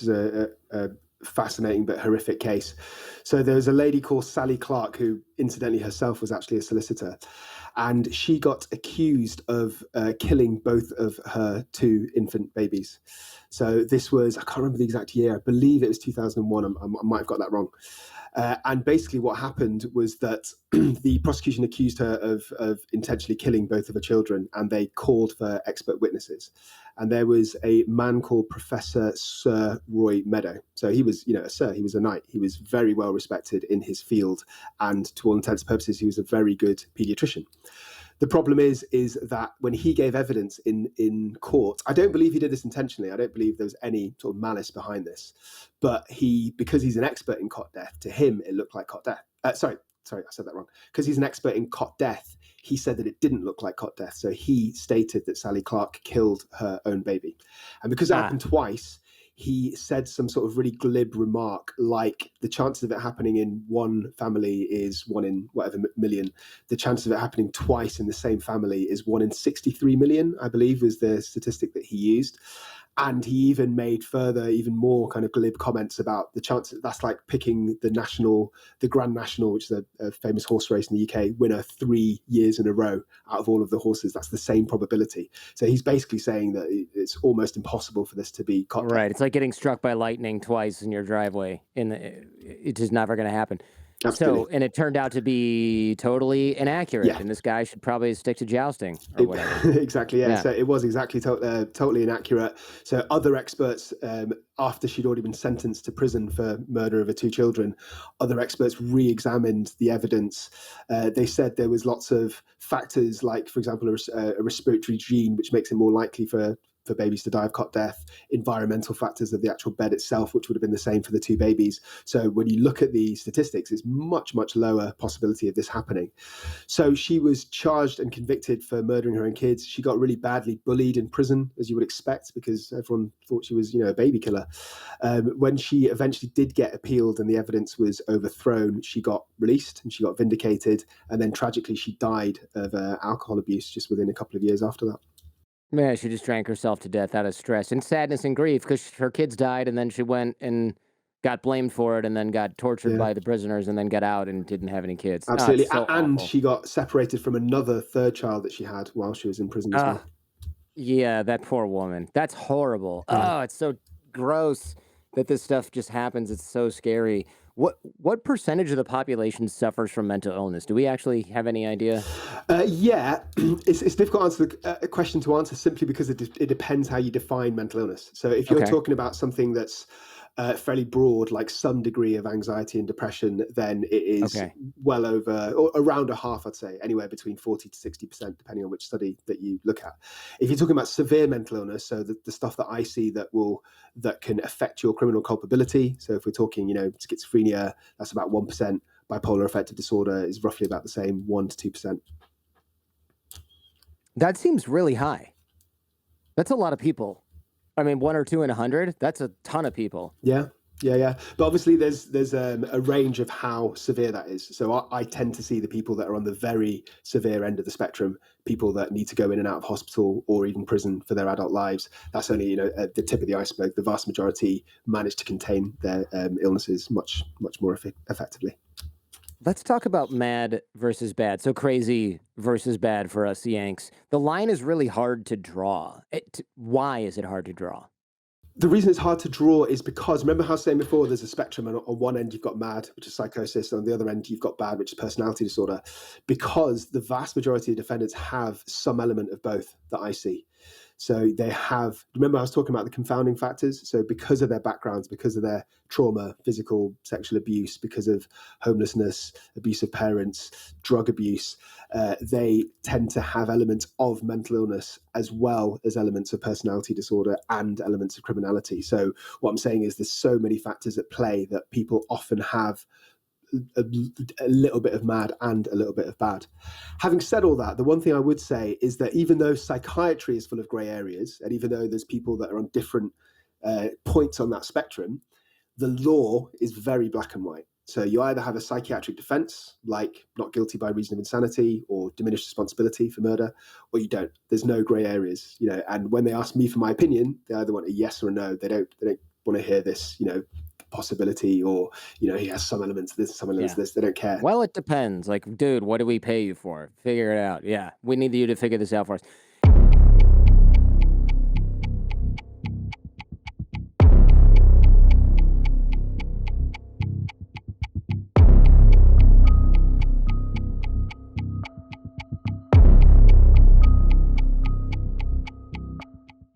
which is a fascinating but horrific case. So there was a lady called Sally Clark, who incidentally herself was actually a solicitor, and she got accused of killing both of her 2 infant babies. So this was, I can't remember the exact year, I believe it was 2001, I might have got that wrong. And basically what happened was that the prosecution accused her of intentionally killing both of her children, and they called for expert witnesses. And there was a man called Professor Sir Roy Meadow. So he was, a sir, he was a knight. He was very well respected in his field. And to all intents and purposes, he was a very good pediatrician. The problem is that when he gave evidence in court, I don't believe he did this intentionally. I don't believe there was any sort of malice behind this. But because he's an expert in cot death, to him, it looked like cot death. Sorry, I said that wrong. Because he's an expert in cot death, he said that it didn't look like cot death. So he stated that Sally Clark killed her own baby. And because it happened twice, he said some sort of really glib remark, like the chances of it happening in one family is 1 in whatever million. The chances of it happening twice in the same family is 1 in 63 million, I believe was the statistic that he used. And he even made even more kind of glib comments about the chances. That's like picking the Grand National, which is a famous horse race in the UK, winner 3 years in a row out of all of the horses. That's the same probability. So he's basically saying that it's almost impossible for this to be cot death. Right. It's like getting struck by lightning twice in your driveway. It's just never going to happen. Absolutely. So, and it turned out to be totally inaccurate. Yeah. And this guy should probably stick to jousting or whatever. Exactly, yeah. So it was exactly totally inaccurate. So other experts, after she'd already been sentenced to prison for murder of her 2 children, other experts re-examined the evidence. They said there was lots of factors, like, for example, a respiratory gene, which makes it more likely for babies to die of cot death, environmental factors of the actual bed itself, which would have been the same for the 2 babies. So when you look at the statistics, it's much, much lower possibility of this happening. So she was charged and convicted for murdering her own kids. She got really badly bullied in prison, as you would expect, because everyone thought she was, a baby killer. When she eventually did get appealed and the evidence was overthrown, she got released and she got vindicated. And then tragically, she died of alcohol abuse just within a couple of years after that. Yeah, she just drank herself to death out of stress and sadness and grief because her kids died, and then she went and got blamed for it, and then got tortured by the prisoners, and then got out and didn't have any kids. Absolutely. So and awful. She got separated from another 3rd child that she had while she was in prison as well. Yeah, that poor woman. That's horrible. Oh, it's so gross that this stuff just happens. It's so scary. What percentage of the population suffers from mental illness? Do we actually have any idea? Yeah, it's difficult to answer a question to answer simply because it depends how you define mental illness. So if you're talking about something that's fairly broad, like some degree of anxiety and depression, then it is well over, or around a half, I'd say, anywhere between 40 to 60%, depending on which study that you look at. If you're talking about severe mental illness, so the stuff that I see that can affect your criminal culpability. So if we're talking, schizophrenia, that's about 1%. Bipolar affective disorder is roughly about the same, 1 to 2%. That seems really high. That's a lot of people. I mean, 1 or 2 in 100, that's a ton of people. Yeah. But obviously there's a range of how severe that is. So I tend to see the people that are on the very severe end of the spectrum, people that need to go in and out of hospital or even prison for their adult lives. That's only, the tip of the iceberg. The vast majority manage to contain their illnesses much, much more effectively. Let's talk about mad versus bad. So crazy versus bad for us Yanks. The line is really hard to draw. Why is it hard to draw? The reason it's hard to draw is because, remember how I was saying before, there's a spectrum, and on one end you've got mad, which is psychosis, and on the other end you've got bad, which is personality disorder, because the vast majority of defendants have some element of both that I see. So they have, remember I was talking about the confounding factors? So because of their backgrounds, because of their trauma, physical, sexual abuse, because of homelessness, abuse of parents, drug abuse, they tend to have elements of mental illness as well as elements of personality disorder and elements of criminality. So what I'm saying is there's so many factors at play that people often have a little bit of mad and a little bit of bad. Having said all that, the one thing I would say is that even though psychiatry is full of grey areas, and even though there's people that are on different points on that spectrum, the law is very black and white. So you either have a psychiatric defense, like not guilty by reason of insanity or diminished responsibility for murder, or you don't. There's no grey areas, and when they ask me for my opinion, they either want a yes or a no. They don't want to hear this, possibility, or he has some elements of this, some elements of this. They don't care. Well, it depends. Like, dude, what do we pay you for? Figure it out. Yeah, we need you to figure this out for us.